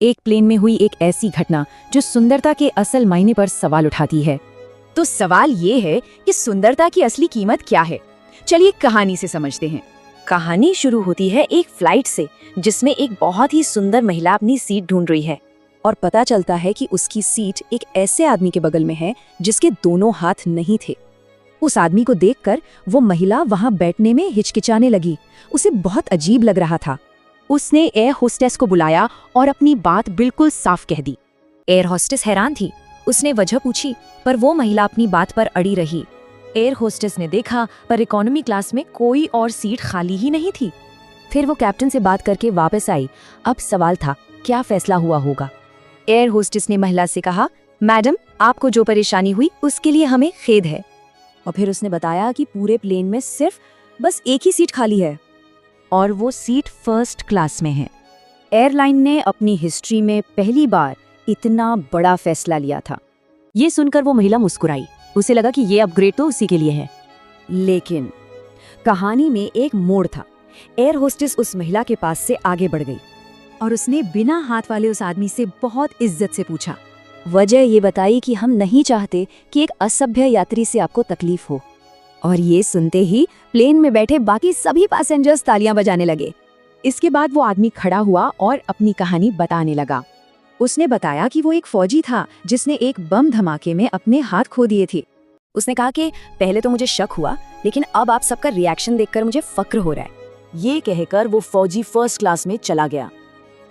एक प्लेन में हुई एक ऐसी घटना जो सुंदरता के असल मायने पर सवाल उठाती है। तो सवाल ये है कि सुंदरता की असली कीमत क्या है। चलिए कहानी से समझते हैं। कहानी शुरू होती है एक फ्लाइट से, जिसमें एक बहुत ही सुंदर महिला अपनी सीट ढूंढ रही है और पता चलता है कि उसकी सीट एक ऐसे आदमी के बगल में है जिसके दोनों हाथ नहीं थे। उस आदमी को देखकर वो महिला वहां बैठने में हिचकिचाने लगी। उसे बहुत अजीब लग रहा था। उसने एयर होस्टेस को बुलाया और अपनी बात बिल्कुल साफ कह दी। एयर होस्टेस हैरान थी। उसने वजह पूछी, पर वो महिला अपनी बात पर अड़ी रही। एयर होस्टेस ने देखा, पर इकोनॉमी क्लास में कोई और सीट खाली ही नहीं थी। फिर वो कैप्टन से बात करके वापस आई। अब सवाल था, क्या फैसला हुआ होगा। एयर होस्टेस ने महिला से कहा, मैडम, आपको जो परेशानी हुई उसके लिए हमें खेद है। और फिर उसने बताया कि पूरे प्लेन में सिर्फ बस एक ही सीट खाली है और वो सीट फर्स्ट क्लास में है। एयरलाइन ने अपनी हिस्ट्री में पहली बार इतना बड़ा फैसला लिया था। ये सुनकर वो महिला मुस्कुराई। उसे लगा कि ये अपग्रेड तो उसी के लिए है। लेकिन कहानी में एक मोड़ था। एयर होस्टेस उस महिला के पास से आगे बढ़ गई और उसने बिना हाथ वाले उस आदमी से बहुत इज्जत से पूछा। वजह ये बताई कि हम नहीं चाहते कि एक असभ्य यात्री से आपको तकलीफ हो। और ये सुनते ही प्लेन में बैठे बाकी सभी पैसेंजर्स तालियां बजाने लगे। इसके बाद वो आदमी खड़ा हुआ और अपनी कहानी बताने लगा। उसने बताया कि वो एक फौजी था जिसने एक बम धमाके में अपने हाथ खो दिए थे। उसने कहा कि पहले तो मुझे शक हुआ, लेकिन अब आप सबका रिएक्शन देखकर मुझे फक्र हो रहा है। ये कहकर वो फौजी फर्स्ट क्लास में चला गया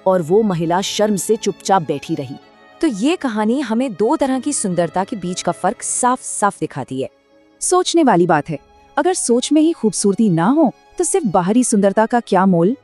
और वो महिला शर्म से चुपचाप बैठी रही। तो ये कहानी हमें दो तरह की सुंदरता के बीच का फर्क साफ साफ दिखाती है। सोचने वाली बात है, अगर सोच में ही खूबसूरती ना हो तो सिर्फ बाहरी सुंदरता का क्या मोल।